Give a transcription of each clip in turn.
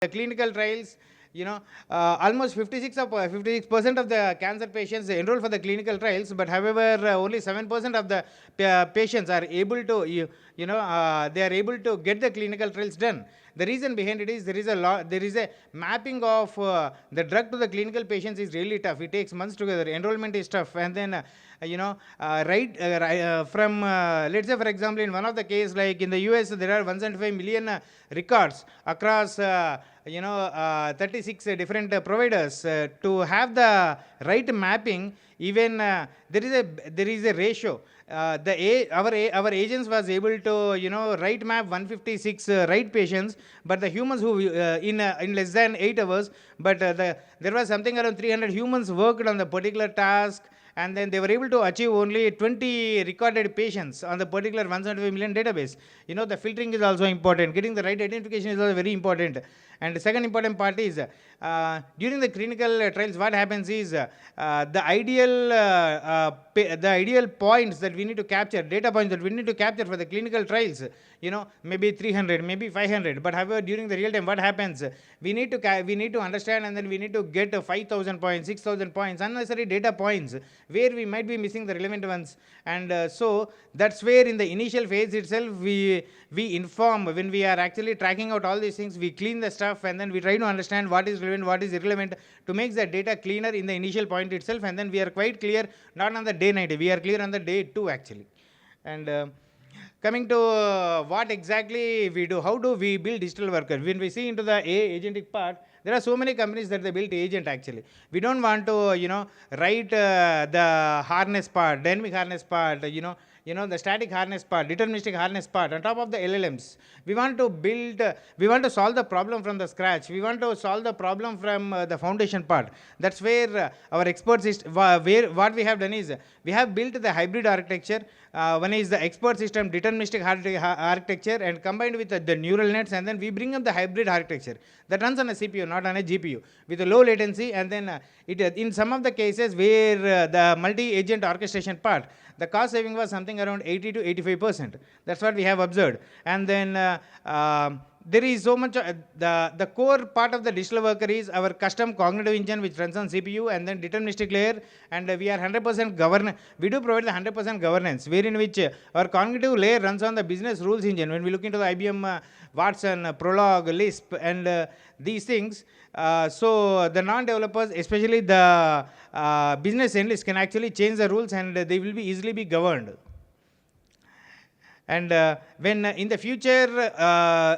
clinical trials, almost 56% of the cancer patients enroll for the clinical trials, but however, only 7% of the patients are able to, they are able to get the clinical trials done. The reason behind it is there is a mapping of the drug to the clinical patients is really tough. It takes months together. Enrollment is tough, and then from let's say for example, in one of the case like in the US, there are 175 million records across 36 different providers. To have the right mapping, even there is a ratio. Our agents was able to right map 156 right patients, but the humans who in less than 8 hours, but there was something around 300 humans worked on the particular task, and then they were able to achieve only 20 recorded patients on the particular 175 million database. The filtering is also important. Getting the right identification is also very important. And the second important part is during the clinical trials, what happens is the ideal points that we need to capture, data points that we need to capture for the clinical trials, maybe 300, maybe 500. But however, during the real time, what happens? We need to understand, and then we need to get 5,000 points, 6,000 points, unnecessary data points, where we might be missing the relevant ones. And so that's where in the initial phase itself, we inform. When we are actually tracking out all these things, we clean the stuff, and then we try to understand what is relevant, what is irrelevant, to make the data cleaner in the initial point itself. And then we are quite clear, not on the day 90, we are clear on the day 2 actually. And coming to what exactly we do, how do we build digital workers? When we see into the agentic part, there are so many companies that they built agent actually. We don't want to, write the harness part, dynamic harness part, the static harness part, deterministic harness part on top of the LLMs. We want to solve the problem from the scratch. We want to solve the problem from the foundation part. That's where our experts is, what we have done is, we have built the hybrid architecture. One is the expert system deterministic architecture, and combined with the neural nets, and then we bring up the hybrid architecture that runs on a CPU, not on a GPU, with a low latency. And then in some of the cases where the multi-agent orchestration part, the cost saving was something around 80 to 85%. That's what we have observed. And then there is so much, the core part of the digital worker is our custom cognitive engine, which runs on CPU, and then deterministic layer, and we are 100% governance. We do provide the 100% governance, wherein which our cognitive layer runs on the business rules engine. When we look into the IBM Watson, Prolog, Lisp, and these things, so the non-developers, especially the business analysts, can actually change the rules, and they will be easily be governed. And when in the future,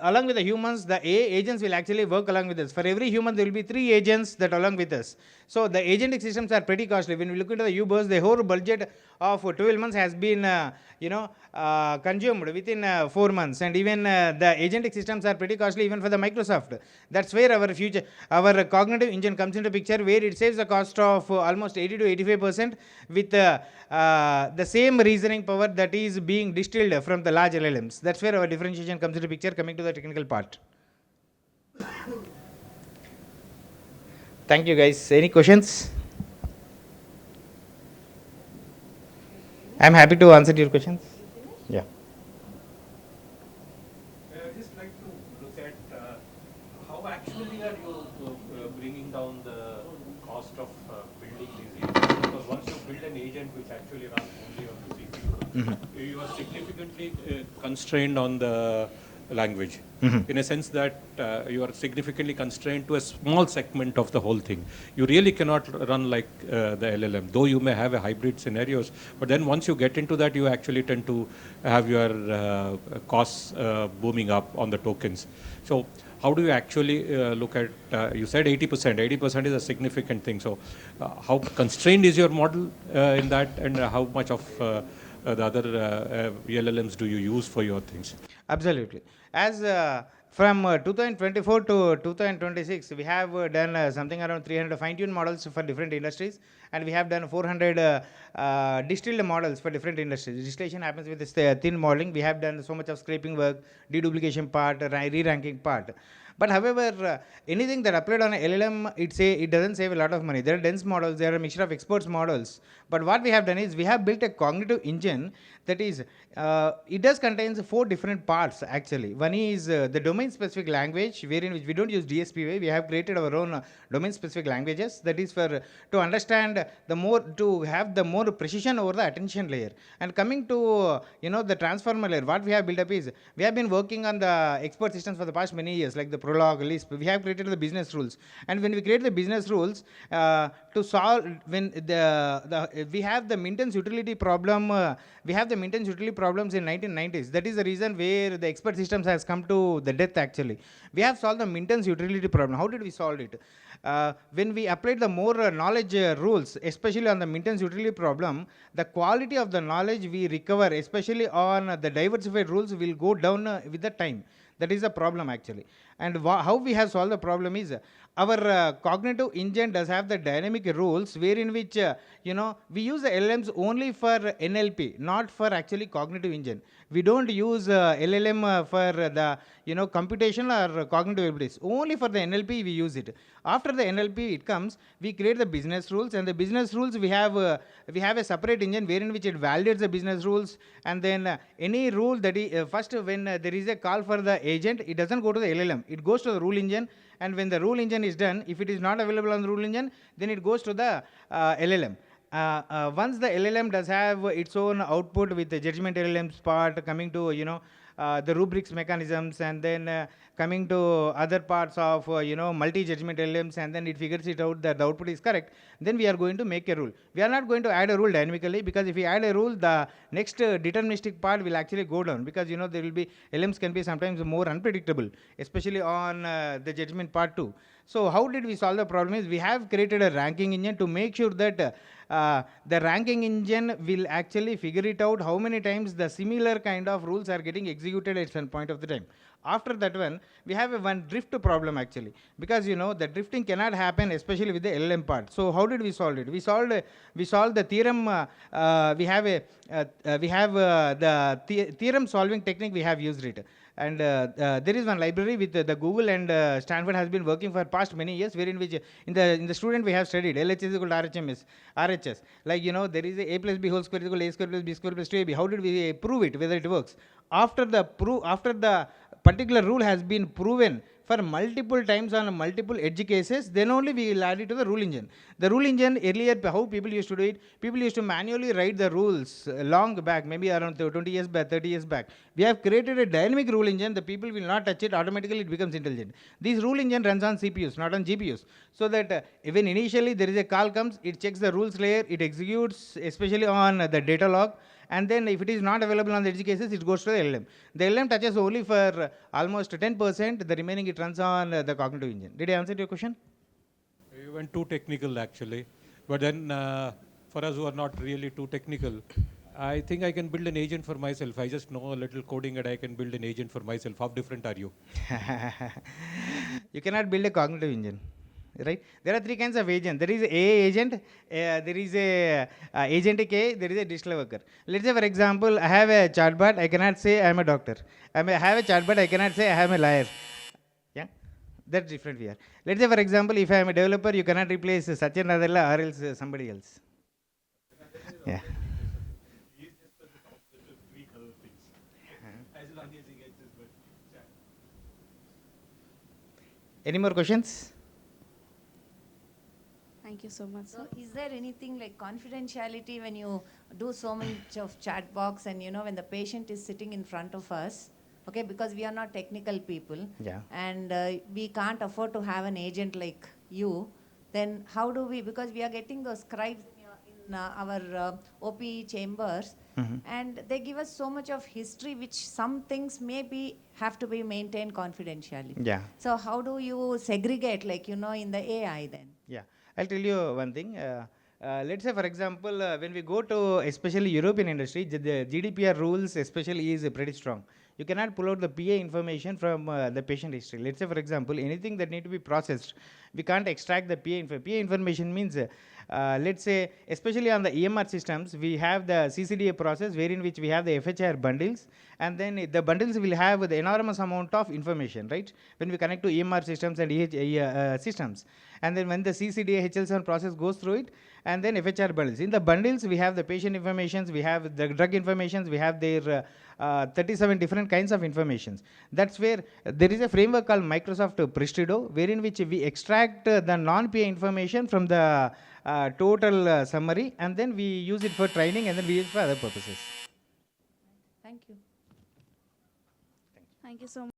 along with the humans, the AI agents will actually work along with us. For every human, there will be 3 agents that along with us. So the agentic systems are pretty costly. When we look into the UBers, the whole budget of 12 months has been consumed within 4 months. And even the agentic systems are pretty costly even for the Microsoft. That's where our cognitive engine comes into picture, where it saves the cost of almost 80 to 85% with the same reasoning power that is being distilled from the large LLMs. That's where our differentiation comes into picture. Coming to the technical part. Thank you, guys. Any questions? I'm happy to answer your questions. Yeah. I would just like to look at how actually are you bringing down the cost of building these agents? Because once you build an agent which actually runs only on the CPU, you are significantly constrained on the language, in a sense that you are significantly constrained to a small segment of the whole thing. You really cannot run like the LLM, though you may have a hybrid scenarios, but then once you get into that, you actually tend to have your costs booming up on the tokens. So how do you actually look at, you said 80% is a significant thing. So how constrained is your model in that, and how much of the other LLMs do you use for your things? Absolutely. As from 2024 to 2026, we have done something around 300 fine-tuned models for different industries, and we have done 400 distilled models for different industries. Distillation happens with this thin modeling. We have done so much of scraping work, deduplication part, re-ranking part. But however, anything that applied on a LLM, it doesn't save a lot of money. There are dense models, there are a mixture of experts models. But what we have done is we have built a cognitive engine that is, it does contains 4 different parts actually. One is the domain specific language, wherein which we don't use DSPY. We have created our own domain specific languages. That is for to understand the more, to have the more precision over the attention layer. And coming to the transformer layer, what we have built up is we have been working on the expert systems for the past many years, like the Prolog, Lisp. We have created the business rules, and when we create the business rules to solve, when we have the maintenance utility problem, we have the maintenance utility problems in 1990s. That is the reason where the expert systems has come to the death actually. We have solved the maintenance utility problem. How did we solve it? When we applied the more knowledge rules, especially on the maintenance utility problem, the quality of the knowledge we recover, especially on the diversified rules, will go down with the time. That is the problem actually. And how we have solved the problem is our cognitive engine does have the dynamic rules, wherein which we use the LLMs only for NLP, not for actually cognitive engine. We don't use LLM for the computation or cognitive abilities. Only for the NLP we use it. After the NLP it comes, we create the business rules, and the business rules we have a separate engine wherein which it validates the business rules, and then any rule that is first when there is a call for the agent, it doesn't go to the LLM, it goes to the rule engine, and when the rule engine is done, if it is not available on the rule engine, then it goes to the LLM. Once the LLM does have its own output with the judgment LLM's part coming to the rubrics mechanisms, and then coming to other parts of multi-judgment LLMs, and then it figures it out that the output is correct, then we are going to make a rule. We are not going to add a rule dynamically, because if we add a rule, the next deterministic part will actually go down, because there will be LLMs can be sometimes more unpredictable, especially on the judgment part too. So how did we solve the problem is we have created a ranking engine to make sure that the ranking engine will actually figure it out how many times the similar kind of rules are getting executed at some point of the time. After that one, we have a one drift problem actually, because the drifting cannot happen, especially with the LLM part. So how did we solve it? We solved the theorem. We have the theorem solving technique. We have used it. And there is one library with the Google and Stanford has been working for past many years, wherein which in the student we have studied LHS is equal to RHS. Like there is a plus b whole square is equal to a square plus b square plus 2ab. How did we prove it, whether it works? After the particular rule has been proven for multiple times on multiple edge cases, then only we will add it to the rule engine. The rule engine, earlier how people used to do it, people used to manually write the rules long back, maybe around 20 years back, 30 years back. We have created a dynamic rule engine. The people will not touch it, automatically it becomes intelligent. This rule engine runs on CPUs, not on GPUs. So that even initially there is a call comes, it checks the rules layer, it executes, especially on the data log, and then if it is not available on the edge cases, it goes to the LLM. The LLM touches only for almost 10%, the remaining it runs on the cognitive engine. Did I answer your question? You went too technical actually, but then for us who are not really too technical, I think I can build an agent for myself. I just know a little coding and I can build an agent for myself. How different are you? You cannot build a cognitive engine. Right? There are 3 kinds of agent. There is a agent, there is a agentic A, there is a digital worker. Let's say for example, I have a chatbot, I cannot say I am a doctor. I have a chatbot, I cannot say I am a liar. Yeah, that's different here. Let's say for example, if I am a developer, you cannot replace Satya Nadella or else somebody else. Yeah. Any more questions? Thank you so much, sir. So is there anything like confidentiality when you do so much of chat box and when the patient is sitting in front of us, okay, because we are not technical people, Yeah. and we can't afford to have an agent like you, then how do we, because we are getting those scribes in our OP chambers, and they give us so much of history which some things maybe have to be maintained confidentially. Yeah. So how do you segregate in the AI then? Yeah, I'll tell you one thing. Let's say, for example, when we go to especially European industry, the GDPR rules especially is pretty strong. You cannot pull out the PA information from the patient history. Let's say, for example, anything that need to be processed, we can't extract the PA information. PA information means let's say, especially on the EMR systems, we have the CCDA process wherein which we have the FHIR bundles, and then the bundles will have the enormous amount of information, right? When we connect to EMR systems and systems, and then when the CCDA HL7 process goes through it, and then FHR bundles. In the bundles, we have the patient informations, we have the drug informations, we have their 37 different kinds of informations. That's where there is a framework called Microsoft Prestido, wherein which we extract the non-PA information from the total summary, and then we use it for training, and then we use it for other purposes. Thank you. Thank you so much.